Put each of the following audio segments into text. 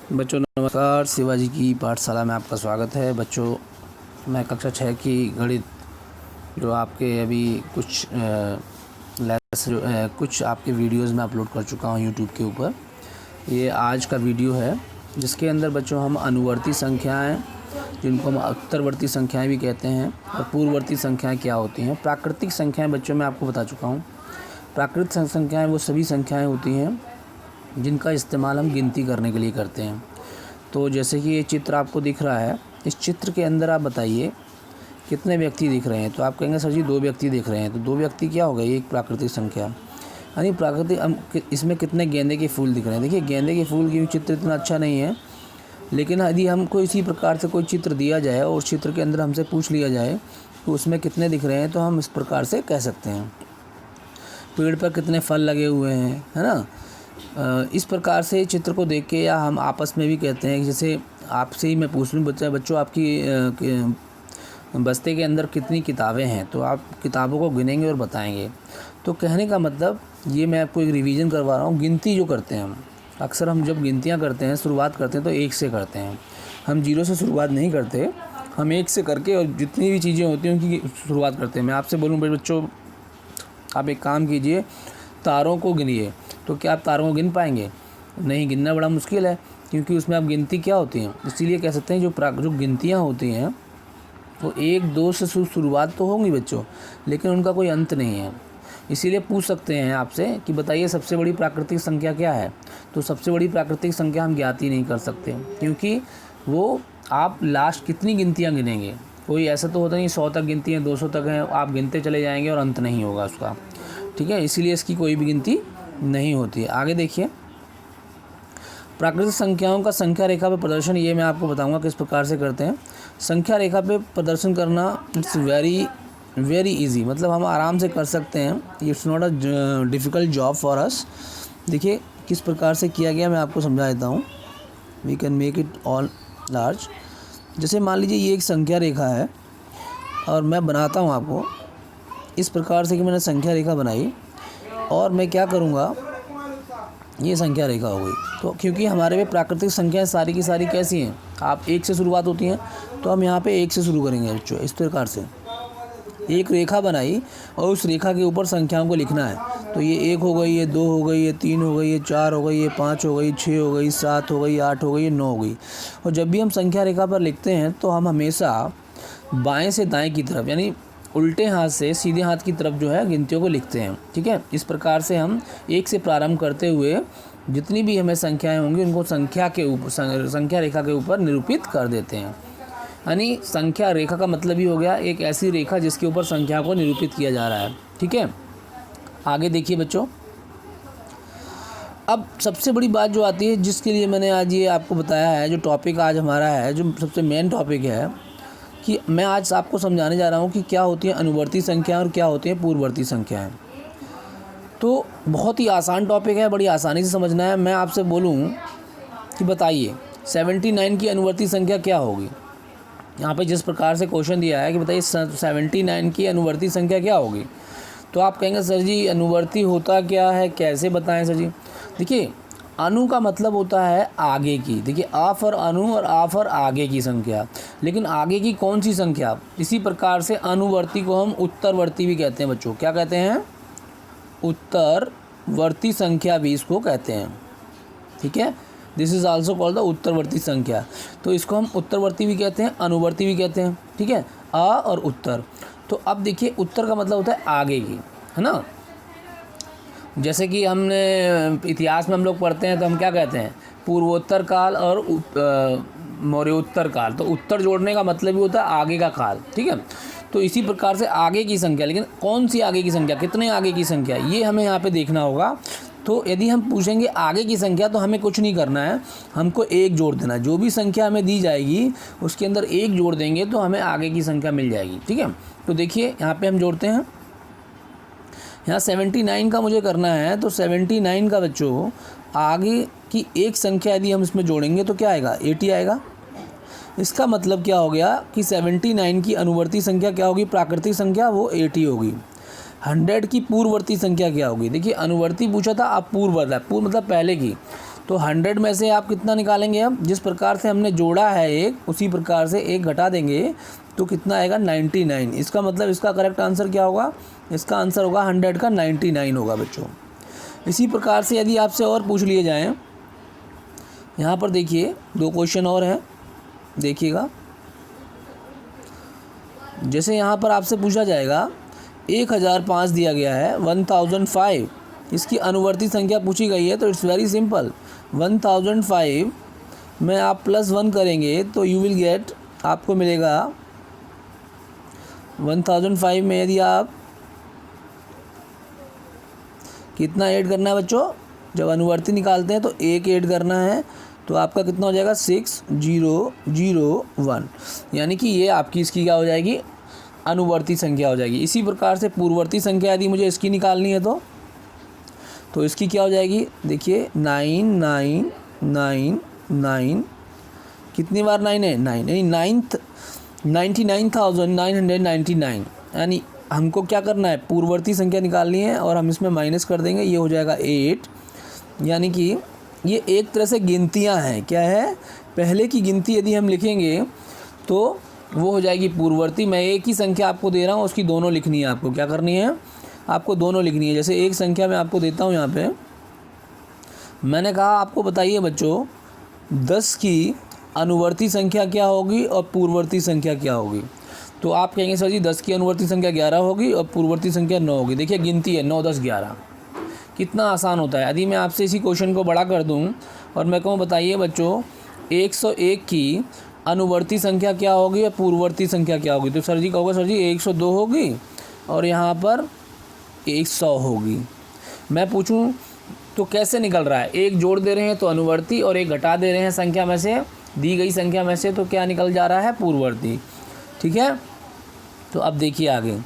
बच्चों नमस्कार। शिवाजी की पाठशाला में आपका स्वागत है। बच्चों, मैं कक्षा 6 की गणित जो आपके अभी कुछ आपके वीडियोस में अपलोड कर चुका हूँ यूट्यूब के ऊपर। ये आज का वीडियो है जिसके अंदर बच्चों हम अनुवर्ती संख्याएं, जिनको हम उत्तरवर्ती संख्याएं भी कहते हैं, और पूर्ववर्ती संख्याएं क्या होती हैं। प्राकृतिक संख्याएं बच्चों मैं आपको बता चुका हूँ। प्राकृतिक संख्याएँ वो सभी संख्याएँ होती हैं जिनका इस्तेमाल हम गिनती करने के लिए करते हैं। तो जैसे कि ये चित्र आपको दिख रहा है, इस चित्र के अंदर आप बताइए कितने व्यक्ति दिख रहे हैं। तो आप कहेंगे सर जी 2 व्यक्ति दिख रहे हैं। तो 2 व्यक्ति क्या हो गए, एक प्राकृतिक संख्या। यानी प्राकृतिक इसमें कितने गेंदे के फूल दिख रहे हैं। देखिए गेंदे के फूल की चित्र इतना अच्छा नहीं है, लेकिन यदि हमको इसी प्रकार से कोई चित्र दिया जाए और उस चित्र के अंदर हमसे पूछ लिया जाए तो उसमें कितने दिख रहे हैं, तो हम इस प्रकार से कह सकते हैं पेड़ पर कितने फल लगे हुए हैं, है ना। इस प्रकार से चित्र को देख के, या हम आपस में भी कहते हैं, जैसे आपसे ही मैं पूछ लूँ बच्चों आपकी बस्ते के अंदर कितनी किताबें हैं, तो आप किताबों को गिनेंगे और बताएंगे। तो कहने का मतलब ये मैं आपको एक रिवीजन करवा रहा हूँ। गिनती जो करते हैं अक्सर हम जब गिनतियाँ करते हैं, शुरुआत करते हैं तो 1 से करते हैं। हम 0 से शुरुआत नहीं करते, हम 1 से करके और जितनी भी चीज़ें होती हैं उनकी शुरुआत करते हैं। मैं आपसे बोलूँ बच्चों, आप एक काम कीजिए, तारों को गिनिए। तो क्या आप तारों को गिन पाएंगे? नहीं, गिनना बड़ा मुश्किल है, क्योंकि उसमें अब गिनती क्या होती है। इसीलिए कह सकते हैं जो गिनतियाँ होती हैं वो 1 2 से शुरुआत तो होंगी बच्चों, लेकिन उनका कोई अंत नहीं है। इसीलिए पूछ सकते हैं आपसे कि बताइए सबसे बड़ी प्राकृतिक संख्या क्या है। तो सबसे बड़ी प्राकृतिक संख्या हम ज्ञात ही नहीं कर सकते, क्योंकि वो आप लास्ट कितनी गिनतियाँ गिनेंगे। कोई ऐसा तो होता नहीं 100 तक गिनती हैं, 200 तक हैं, आप गिनते चले जाएंगे और अंत नहीं होगा उसका। ठीक है, इसीलिए इसकी कोई भी गिनती नहीं होती है। आगे देखिए, प्राकृतिक संख्याओं का संख्या रेखा पे प्रदर्शन, ये मैं आपको बताऊंगा किस प्रकार से करते हैं। संख्या रेखा पे प्रदर्शन करना इट्स वेरी इजी, मतलब हम आराम से कर सकते हैं। It's not a difficult job for us. देखिए किस प्रकार से किया गया, मैं आपको समझा देता हूँ। We can make it all large. जैसे मान लीजिए ये एक संख्या रेखा है और मैं बनाता हूँ आपको इस प्रकार से कि मैंने संख्या रेखा बनाई, और मैं क्या करूँगा, ये संख्या रेखा हो गई। तो क्योंकि हमारे में प्राकृतिक संख्याएं सारी की सारी कैसी हैं, आप 1 से शुरुआत होती हैं, तो हम यहाँ पे 1 से शुरू करेंगे बच्चों। इस प्रकार से एक रेखा बनाई और उस रेखा के ऊपर संख्याओं को लिखना है। तो ये 1 हो गई, ये 2 हो गई, ये 3 हो गई, ये 4 हो गई, ये 5 हो गई, 6 हो गई, 7 हो गई, 8 हो गई, ये 9 हो गई। और जब भी हम संख्या रेखा पर लिखते हैं तो हम हमेशा बाएँ से दाएँ की तरफ, यानी उल्टे हाथ से सीधे हाथ की तरफ जो है गिनतियों को लिखते हैं। ठीक है, इस प्रकार से हम 1 से प्रारंभ करते हुए जितनी भी हमें संख्याएं होंगी उनको संख्या रेखा के ऊपर निरूपित कर देते हैं। यानी संख्या रेखा का मतलब ही हो गया एक ऐसी रेखा जिसके ऊपर संख्या को निरूपित किया जा रहा है। ठीक है, आगे देखिए बच्चों। अब सबसे बड़ी बात जो आती है, जिसके लिए मैंने आज ये आपको बताया है, जो टॉपिक आज हमारा है, जो सबसे मेन टॉपिक है, कि मैं आज आपको समझाने जा रहा हूँ कि क्या होती है अनुवर्ती संख्या और क्या होती है पूर्ववर्ती संख्याएं। तो बहुत ही आसान टॉपिक है, बड़ी आसानी से समझना है। मैं आपसे बोलूँ कि बताइए 79 की अनुवर्ती संख्या क्या होगी। यहाँ पे जिस प्रकार से क्वेश्चन दिया है कि बताइए 79 की अनुवर्ती संख्या क्या होगी, तो आप कहेंगे सर जी अनुवर्ती होता क्या है, कैसे बताएं सर जी। देखिए अनु का मतलब होता है आगे की। देखिए आ फॉर अनु और आ फॉर आगे की संख्या, लेकिन आगे की कौन सी संख्या। इसी प्रकार से अनुवर्ती को हम उत्तरवर्ती भी कहते हैं बच्चों। क्या कहते हैं? उत्तरवर्ती संख्या भी इसको कहते हैं। ठीक है, this is also called the उत्तरवर्ती संख्या। तो इसको हम उत्तरवर्ती भी कहते हैं, अनुवर्ती भी कहते हैं। ठीक है, आ और उत्तर। तो अब देखिए उत्तर का मतलब होता है आगे की, है ना। जैसे कि हमने इतिहास में हम लोग पढ़ते हैं तो हम क्या कहते हैं, पूर्वोत्तर काल और मौर्योत्तर काल। तो उत्तर जोड़ने का मतलब भी होता है आगे का काल। ठीक है, तो इसी प्रकार से आगे की संख्या, लेकिन कौन सी आगे की संख्या, कितने आगे की संख्या, ये हमें यहाँ पे देखना होगा। तो यदि हम पूछेंगे आगे की संख्या तो हमें कुछ नहीं करना है, हमको 1 जोड़ देना है। जो भी संख्या हमें दी जाएगी उसके अंदर 1 जोड़ देंगे तो हमें आगे की संख्या मिल जाएगी। ठीक है, तो देखिए यहाँ पे हम जोड़ते हैं। यहाँ 79 का मुझे करना है, तो 79 का बच्चों आगे की एक संख्या यदि हम इसमें जोड़ेंगे तो क्या आएगा, 80 आएगा। इसका मतलब क्या हो गया कि 79 की अनुवर्ती संख्या क्या होगी, प्राकृतिक संख्या, वो 80 होगी। 100 की पूर्ववर्ती संख्या क्या होगी। देखिए अनुवर्ती पूछा था, अब पूर्व मतलब पहले की। तो 100 में से आप कितना निकालेंगे? अब जिस प्रकार से हमने जोड़ा है एक, उसी प्रकार से एक घटा देंगे तो कितना आएगा? 99। इसका मतलब इसका करेक्ट आंसर क्या होगा? इसका आंसर होगा 100 का 99 होगा बच्चों। इसी प्रकार से यदि आपसे और पूछ लिए जाएं, यहाँ पर देखिए 2 क्वेश्चन और हैं, देखिएगा। जैसे यहाँ पर आपसे पूछा जाएगा 1005 दिया गया है, 1005 इसकी अनुवर्ती संख्या पूछी गई है, तो इट्स वेरी सिंपल। 1005 में आप +1 करेंगे तो यू विल गेट, आपको मिलेगा 1005 में यदि आप कितना ऐड करना है बच्चों? जब अनुवर्ती निकालते हैं तो 1 ऐड करना है, तो आपका कितना हो जाएगा? 6001। यानी कि ये आपकी इसकी क्या हो जाएगी? अनुवर्ती संख्या हो जाएगी। इसी प्रकार से पूर्ववर्ती संख्या यदि मुझे इसकी निकालनी है तो इसकी क्या हो जाएगी? देखिए 9999, कितनी बार 9 है? 9, यानी 99,999। यानी हमको क्या करना है? पूर्ववर्ती संख्या निकालनी है और हम इसमें माइनस कर देंगे, ये हो जाएगा 8। यानी कि ये एक तरह से गिनतियां हैं। क्या है? पहले की गिनती यदि हम लिखेंगे तो वो हो जाएगी पूर्ववर्ती। मैं एक ही संख्या आपको दे रहा हूँ, उसकी दोनों लिखनी है। आपको क्या करनी है? आपको दोनों लिखनी है। जैसे एक संख्या मैं आपको देता हूँ, यहाँ पे मैंने कहा आपको बताइए बच्चों 10 की अनुवर्ती संख्या क्या होगी और पूर्ववर्ती संख्या क्या होगी? तो आप कहेंगे सर जी 10 की अनुवर्ती संख्या 11 होगी और पूर्ववर्ती संख्या 9 होगी। देखिए गिनती है 9, 10, 11, कितना आसान होता है। यदि मैं आपसे इसी क्वेश्चन को बड़ा कर दूं और मैं कहूँ बताइए बच्चों 101 की अनुवर्ती संख्या क्या होगी और पूर्ववर्ती संख्या क्या होगी? तो सर जी कहोगे सर जी 102 होगी और यहाँ पर 100 होगी। मैं पूछूं तो कैसे निकल रहा है? एक जोड़ दे रहे हैं तो अनुवर्ती और एक घटा दे रहे हैं संख्या में से, दी गई संख्या में से, तो क्या निकल जा रहा है? पूर्ववर्ती। ठीक है, तो अब देखिए आगे।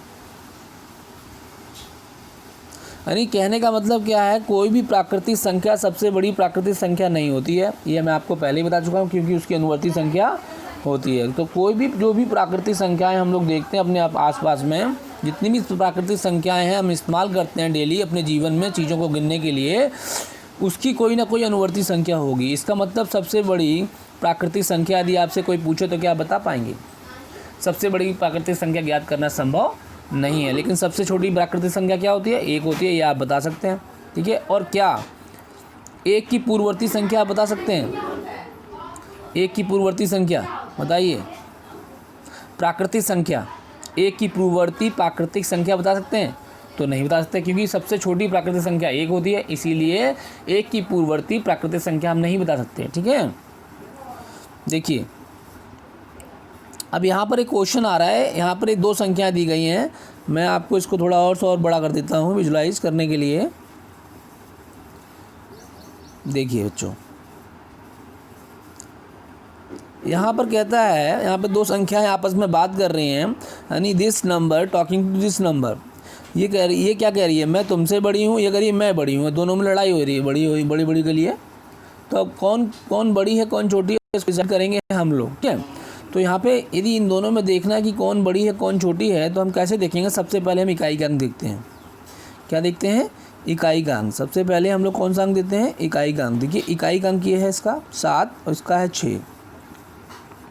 यानी कहने का मतलब क्या है? कोई भी प्राकृतिक संख्या सबसे बड़ी प्राकृतिक संख्या नहीं होती है। ये मैं आपको पहले ही बता चुका हूँ, क्योंकि उसकी अनुवर्ती संख्या होती है। तो कोई भी जो भी प्राकृतिक संख्याएं हम लोग देखते हैं अपने आसपास में, जितनी भी प्राकृतिक संख्याएं हैं हम इस्तेमाल करते हैं डेली अपने जीवन में चीज़ों को गिनने के लिए, उसकी कोई ना कोई अनुवर्ती संख्या होगी। इसका मतलब सबसे बड़ी प्राकृतिक संख्या यदि आपसे कोई पूछे तो क्या बता पाएंगे? सबसे बड़ी प्राकृतिक संख्या ज्ञात करना संभव नहीं है। लेकिन सबसे छोटी प्राकृतिक संख्या क्या होती है? 1 होती है, ये आप बता सकते हैं। ठीक है, और क्या 1 की पूर्ववर्ती संख्या आप बता सकते हैं? 1 की पूर्ववर्ती संख्या बताइए। प्राकृतिक संख्या 1 की पूर्ववर्ती प्राकृतिक संख्या बता सकते हैं? तो नहीं बता सकते, क्योंकि सबसे छोटी प्राकृतिक संख्या 1 होती है, इसीलिए 1 की पूर्ववर्ती प्राकृतिक संख्या हम नहीं बता सकते। ठीक है, देखिए अब यहाँ पर एक क्वेश्चन आ रहा है। यहाँ पर एक 2 संख्याएं दी गई हैं। मैं आपको इसको थोड़ा और बड़ा कर देता हूँ विजुलाइज करने के लिए। देखिए बच्चों, यहाँ पर कहता है, यहाँ पे 2 संख्याएं आपस में बात कर रही हैं। यानी this number talking to this number, ये क्या कह रही है? मैं तुमसे बड़ी हूँ, ये कह रही है मैं बड़ी हूँ। दोनों में लड़ाई हो रही है बड़ी के लिए। तो अब कौन बड़ी है कौन छोटी है, इसको डिसाइड करेंगे हम लोग। ठीक है, तो यहाँ पे यदि इन दोनों में देखना है कि कौन बड़ी है कौन छोटी है, तो हम कैसे देखेंगे? सबसे पहले हम इकाई का अंक देखते हैं। क्या देखते हैं? इकाई का अंक। सबसे पहले हम लोग कौन सा अंक देते हैं? इकाई का अंक। देखिए इकाई का अंक ये है इसका 7 और इसका है 6।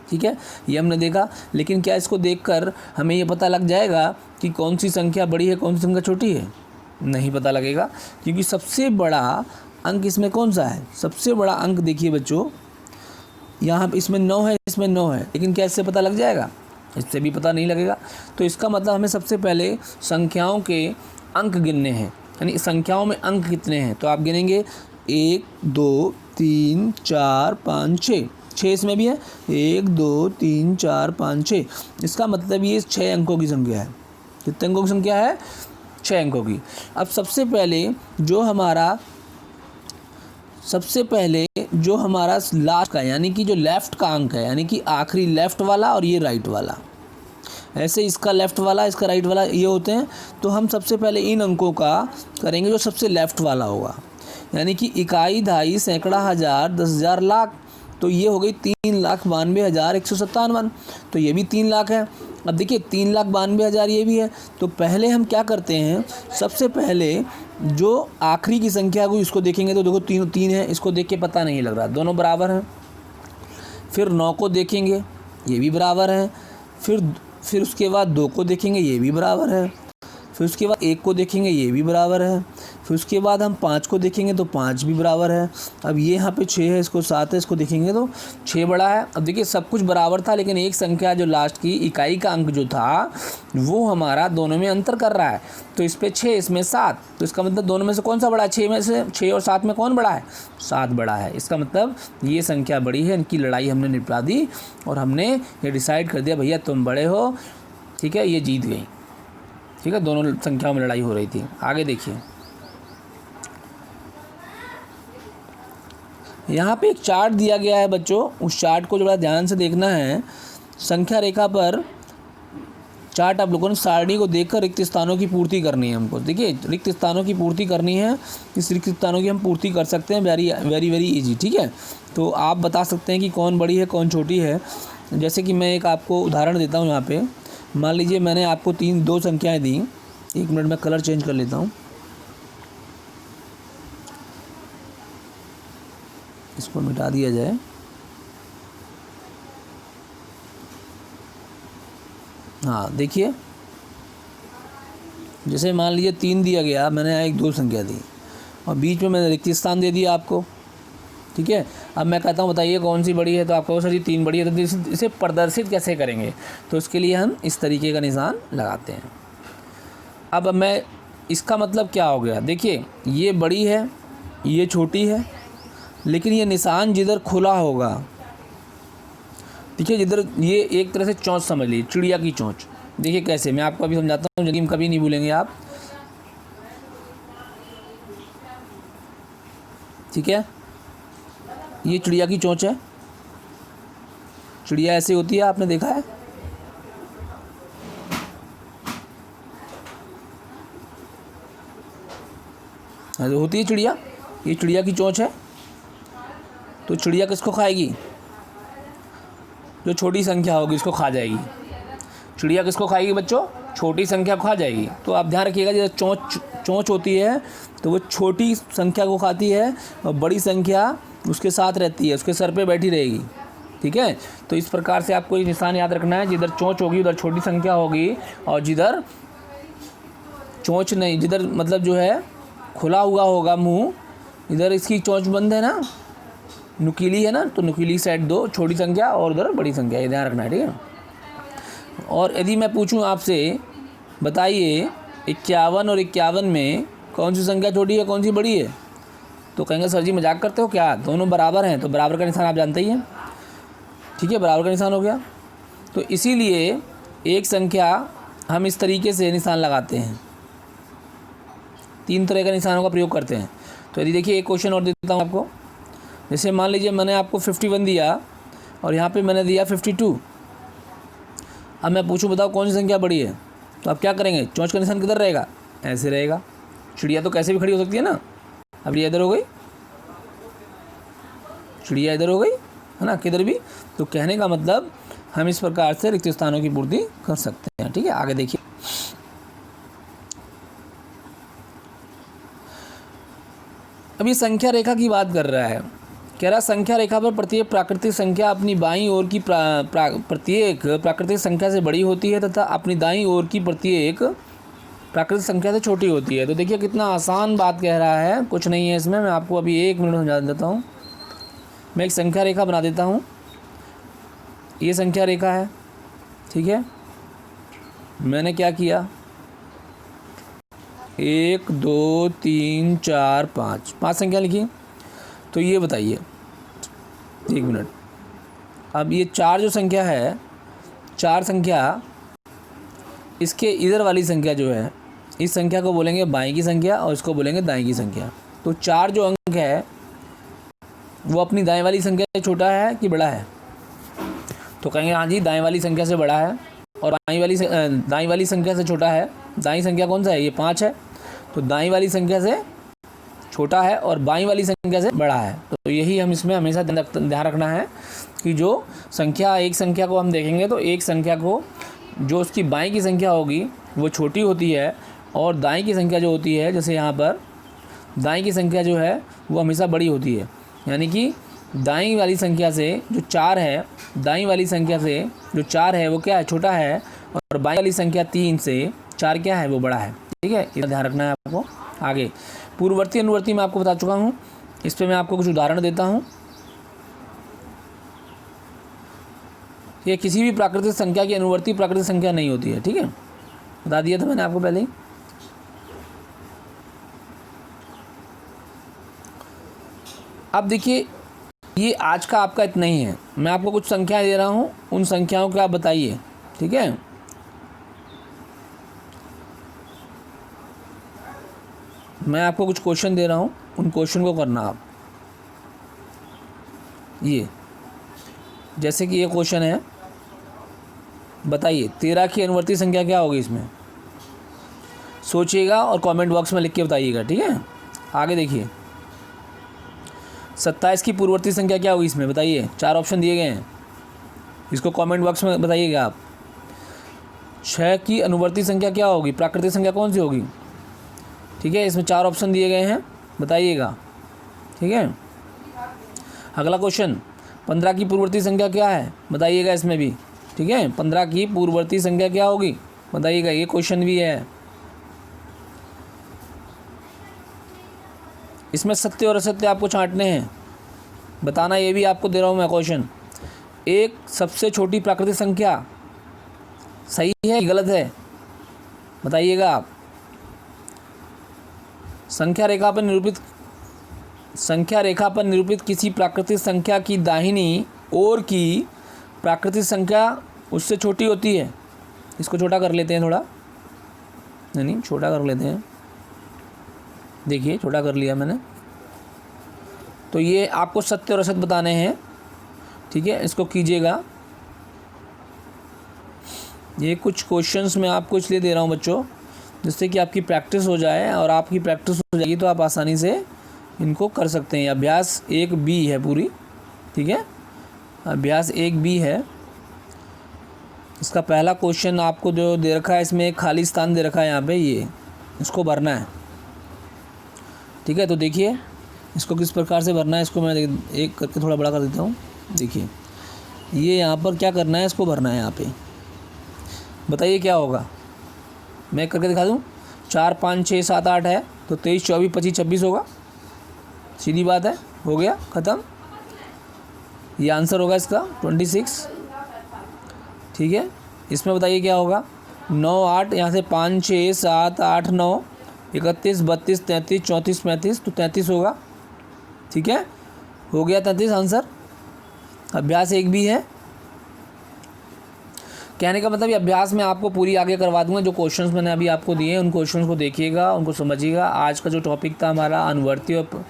ठीक है, ये हमने देखा। लेकिन क्या इसको देखकर हमें ये पता लग जाएगा कि कौन सी संख्या बड़ी है कौन सी संख्या छोटी है? नहीं पता लगेगा, क्योंकि सबसे बड़ा अंक इसमें कौन सा है? सबसे बड़ा अंक देखिए बच्चों, यहाँ इसमें 9 है, इसमें 9 है, लेकिन क्या इससे पता लग जाएगा? इससे भी पता नहीं लगेगा। तो इसका मतलब हमें सबसे पहले संख्याओं के अंक गिनने हैं। यानी संख्याओं में अंक कितने हैं, तो आप गिनेंगे 1 2 3 4 5 6। 6 इसमें भी है, 1 2 3 4 5 6। इसका मतलब ये 6 अंकों की संख्या है। कितने अंकों की संख्या है? 6 अंकों की। अब सबसे पहले जो हमारा लास्ट का, यानी कि जो लेफ़्ट का अंक है, यानी कि आखिरी लेफ़्ट वाला और ये राइट वाला, ऐसे इसका लेफ़्ट वाला इसका राइट वाला ये होते हैं। तो हम सबसे पहले इन अंकों का करेंगे जो सबसे लेफ़्ट वाला होगा। यानी कि इकाई, दहाई, सैकड़ा, हज़ार, 10,000, लाख। तो ये हो गई 3,92,157। तो ये भी 3 लाख है। अब देखिए 3,92,000 ये भी है। तो पहले हम क्या करते हैं, सबसे पहले जो आखिरी की संख्या को इसको देखेंगे तो देखो 3 3 है, इसको देख के पता नहीं लग रहा, दोनों बराबर हैं। फिर 9 को देखेंगे, ये भी बराबर है। फिर उसके बाद 2 को देखेंगे, ये भी बराबर है। फिर उसके बाद 1 को देखेंगे, ये भी बराबर है। फिर उसके बाद हम 5 को देखेंगे तो 5 भी बराबर है। अब ये यहाँ पे 6 है, इसको 7 है, इसको देखेंगे तो 6 बड़ा है। अब देखिए सब कुछ बराबर था, लेकिन एक संख्या जो लास्ट की इकाई का अंक जो था वो हमारा दोनों में अंतर कर रहा है। तो इस पे 6, इसमें 7, तो इसका मतलब दोनों में से कौन सा बड़ा है? 6 में से 6 और 7 में कौन बड़ा है? 7 बड़ा है। इसका मतलब ये संख्या बड़ी है, इनकी लड़ाई हमने निपटा दी और हमने ये डिसाइड कर दिया भैया तुम बड़े हो, ठीक है, ये जीत गई। ठीक है, दोनों संख्याओं में लड़ाई हो रही थी। आगे देखिए, यहाँ पे एक चार्ट दिया गया है बच्चों, उस चार्ट को बड़ा ध्यान से देखना है। संख्या रेखा पर चार्ट आप लोगों ने सारणी को देखकर रिक्त स्थानों की पूर्ति करनी है हमको। देखिए रिक्त स्थानों की पूर्ति करनी है, इस रिक्त स्थानों की हम पूर्ति कर सकते हैं वेरी वेरी वेरी ईजी। ठीक है, तो आप बता सकते हैं कि कौन बड़ी है कौन छोटी है। जैसे कि मैं एक आपको उदाहरण देता हूँ। यहाँ पे मान लीजिए मैंने आपको 2 संख्याएं दी। 1 मिनट में कलर चेंज कर लेता हूँ, इसको मिटा दिया जाए। हाँ देखिए, जैसे मान लीजिए 3 दिया गया, मैंने 1 2 संख्या दी और बीच में मैंने रिक्त स्थान दे दिया आपको। ठीक है, अब मैं कहता हूँ बताइए कौन सी बड़ी है, तो आप कहो सर जी 3 बड़ी है। तो इसे प्रदर्शित कैसे करेंगे? तो इसके लिए हम इस तरीके का निशान लगाते हैं। अब मैं इसका मतलब क्या हो गया, देखिए ये बड़ी है, ये छोटी है, लेकिन ये निशान जिधर खुला होगा, देखिए जिधर ये एक तरह से चोंच समझ लीजिए, चिड़िया की चोंच। देखिए कैसे, मैं आपको अभी समझाता हूँ, जिंदगी में कभी नहीं भूलेंगे आप। ठीक है, ये चिड़िया की चोंच है। चिड़िया ऐसे होती है, आपने देखा है? ऐसे होती है चिड़िया, ये चिड़िया की चोंच है। तो चिड़िया किसको खाएगी? जो छोटी संख्या होगी इसको खा जाएगी। चिड़िया किसको खाएगी बच्चों? छोटी संख्या को खा जाएगी। तो आप ध्यान रखिएगा, जब चोंच होती है तो वो छोटी संख्या को खाती है और बड़ी संख्या उसके साथ रहती है, उसके सर पे बैठी रहेगी। ठीक है, तो इस प्रकार से आपको ये निशान याद रखना है, जिधर चोंच होगी उधर छोटी संख्या होगी, और जिधर चोंच नहीं, जिधर मतलब जो है खुला हुआ होगा मुंह, इधर इसकी चोंच बंद है ना, नुकीली है ना, तो नुकीली साइड 2 छोटी संख्या और उधर बड़ी संख्या, ये ध्यान रखना है। ठीक है, और यदि मैं पूछूं आपसे बताइए 51 और 51 में कौन सी संख्या छोटी है कौन सी बड़ी है, तो कहेंगे सर जी मजाक करते हो क्या, दोनों बराबर हैं। तो बराबर का निशान आप जानते ही हैं। ठीक है, बराबर का निशान हो गया। तो इसीलिए एक संख्या हम इस तरीके से निशान लगाते हैं, 3 तरह के निशानों का प्रयोग करते हैं। तो यदि देखिए एक क्वेश्चन और देता हूँ आपको। जैसे मान लीजिए मैंने आपको 51 दिया और यहाँ पे मैंने दिया 52। अब मैं पूछूं बताओ कौन सी संख्या बड़ी है, तो आप क्या करेंगे? चोंच का निशान किधर रहेगा? ऐसे रहेगा। चिड़िया तो कैसे भी खड़ी हो सकती है ना। अब ये इधर हो गई, चिड़िया इधर हो गई है ना, किधर भी। तो कहने का मतलब हम इस प्रकार से रिक्त स्थानों की पूर्ति कर सकते हैं। ठीक है, आगे देखिए। अब ये संख्या रेखा की बात कर रहा है, कह रहा संख्या रेखा पर प्रत्येक प्राकृतिक संख्या अपनी बाईं ओर की प्रत्येक प्राकृतिक संख्या से बड़ी होती है तथा अपनी दाईं ओर की प्रत्येक प्राकृतिक संख्या से छोटी होती है। तो देखिए कितना आसान बात कह रहा है, कुछ नहीं है इसमें। मैं आपको अभी 1 मिनट समझा देता हूँ। मैं एक संख्या रेखा बना देता हूँ, ये संख्या रेखा है। ठीक है, मैंने क्या किया, 1 2 3 4 5 संख्या लिखी। तो ये बताइए, 1 मिनट, अब ये 4 जो संख्या है, 4 संख्या, इसके इधर वाली संख्या जो है, इस संख्या को बोलेंगे बाईं की संख्या और इसको बोलेंगे दाईं की संख्या। तो 4 जो अंक है वो अपनी दाएं वाली संख्या से छोटा है कि बड़ा है? तो कहेंगे हाँ जी दाएं वाली संख्या से बड़ा है, और दाईं वाली संख्या से छोटा है। दाईं संख्या कौन सा है? ये 5 है। तो दाईं वाली संख्या से छोटा है और बाईं वाली संख्या से बड़ा है। तो यही हम इसमें हमेशा ध्यान रखना है कि जो संख्या, एक संख्या को हम देखेंगे तो एक संख्या को जो उसकी बाएं की संख्या होगी वो छोटी होती है और दाएं की संख्या जो होती है, जैसे यहाँ पर दाएं की संख्या जो है वो हमेशा बड़ी होती है। यानी कि दाईं वाली संख्या से जो 4 है, दाईं वाली संख्या से जो 4 है वो क्या है, छोटा है, और बाईं वाली संख्या 3 से 4 क्या है, वो बड़ा है। ठीक है, इसका ध्यान रखना है आपको। आगे पूर्ववर्ती अनुवर्ती मैं आपको बता चुका हूँ, इस पर मैं आपको कुछ उदाहरण देता हूँ। ये किसी भी प्राकृतिक संख्या की अनुवर्ती प्राकृतिक संख्या नहीं होती है। ठीक है, बता दिया था मैंने आपको पहले ही। अब देखिए, ये आज का आपका इतना ही है। मैं आपको कुछ संख्याएं दे रहा हूँ, उन संख्याओं को आप बताइए। ठीक है, मैं आपको कुछ क्वेश्चन दे रहा हूँ, उन क्वेश्चन को करना आप। ये जैसे कि ये क्वेश्चन है, बताइए 13 की अनुवर्ती संख्या क्या होगी इसमें। सोचिएगा और कमेंट बॉक्स में लिख के बताइएगा। ठीक है, आगे देखिए 27 की पूर्ववर्ती संख्या क्या होगी इसमें, बताइए। 4 ऑप्शन दिए गए हैं, इसको कमेंट बॉक्स में बताइएगा आप। 6 की अनुवर्ती संख्या क्या होगी, प्राकृतिक संख्या कौन सी होगी। ठीक है, इसमें 4 ऑप्शन दिए गए हैं, बताइएगा। ठीक है, अगला क्वेश्चन 15 की पूर्ववर्ती संख्या क्या है, बताइएगा इसमें भी। ठीक है, 15 की पूर्ववर्ती संख्या क्या होगी, बताइएगा। ये क्वेश्चन भी है, इसमें सत्य और असत्य आपको छांटने हैं, बताना। ये भी आपको दे रहा हूँ मैं क्वेश्चन। एक सबसे छोटी प्राकृतिक संख्या सही है कि गलत है, बताइएगा आप। संख्या रेखा पर निरूपित किसी प्राकृतिक संख्या की दाहिनी ओर की प्राकृतिक संख्या उससे छोटी होती है। इसको छोटा कर लेते हैं थोड़ा, नहीं छोटा कर लेते हैं। देखिए छोटा कर लिया मैंने। तो ये आपको सत्य और असत बताने हैं। ठीक है, इसको कीजिएगा। ये कुछ क्वेश्चंस मैं आपको इसलिए दे रहा हूँ बच्चों, जिससे कि आपकी प्रैक्टिस हो जाए, और आपकी प्रैक्टिस हो जाएगी तो आप आसानी से इनको कर सकते हैं। अभ्यास 1B है पूरी। ठीक है, अभ्यास 1B है। इसका पहला क्वेश्चन आपको जो दे रखा है, इसमें एक खाली स्थान दे रखा है यहाँ पे, ये इसको भरना है। ठीक है, तो देखिए इसको किस प्रकार से भरना है। इसको मैं एक करके थोड़ा बड़ा कर देता हूँ। देखिए ये यहाँ पर क्या करना है, इसको भरना है यहाँ पे। बताइए क्या होगा, मैं करके दिखा दूँ। 4 5 6 7 8 है, तो 23 24 25 26 होगा। सीधी बात है, हो गया ख़त्म। ये आंसर होगा इसका 26। ठीक है, इसमें बताइए क्या होगा। 9 8, यहाँ से 5 6 7 8 9 31 32 33 34 35, तो 33 होगा। ठीक है, हो गया 33 आंसर। अभ्यास 1B है। कहने का मतलब ये अभ्यास में आपको पूरी आगे करवा दूंगा। जो क्वेश्चंस मैंने अभी आपको दिए हैं, उन क्वेश्चंस को देखिएगा, उनको समझिएगा। आज का जो टॉपिक था हमारा अनुवर्ती और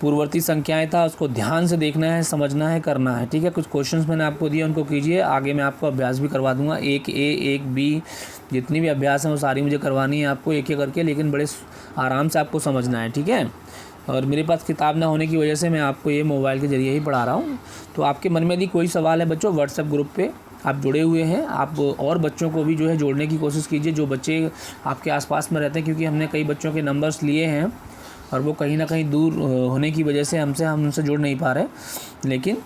पूर्ववर्ती संख्याएं था, उसको ध्यान से देखना है, समझना है, करना है। ठीक है, कुछ क्वेश्चंस मैंने आपको दिए, उनको कीजिए। आगे मैं आपको अभ्यास भी करवा दूंगा। 1A 1B जितनी भी अभ्यास हैं वो सारी मुझे करवानी है आपको, एक एक करके, लेकिन बड़े आराम से आपको समझना है। ठीक है, और मेरे पास किताब ना होने की वजह से मैं आपको ये मोबाइल के ज़रिए ही पढ़ा रहा हूँ। तो आपके मन में यदि कोई सवाल है बच्चों, व्हाट्सएप ग्रुप पे आप जुड़े हुए हैं, आप और बच्चों को भी जो है जोड़ने की कोशिश कीजिए, जो बच्चे आपके आसपास में रहते हैं, क्योंकि हमने कई बच्चों के नंबर्स लिए हैं और वो कहीं ना कहीं दूर होने की वजह से हम उनसे जुड़ नहीं पा रहे। लेकिन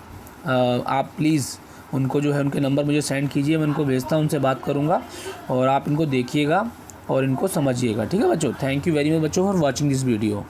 आप प्लीज़ उनको जो है उनके नंबर मुझे सेंड कीजिए, मैं उनको भेजता हूँ, उनसे बात करूँगा, और आप इनको देखिएगा और इनको समझिएगा। ठीक है बच्चों, थैंक यू वेरी मच बच्चों फॉर वॉचिंग दिस वीडियो।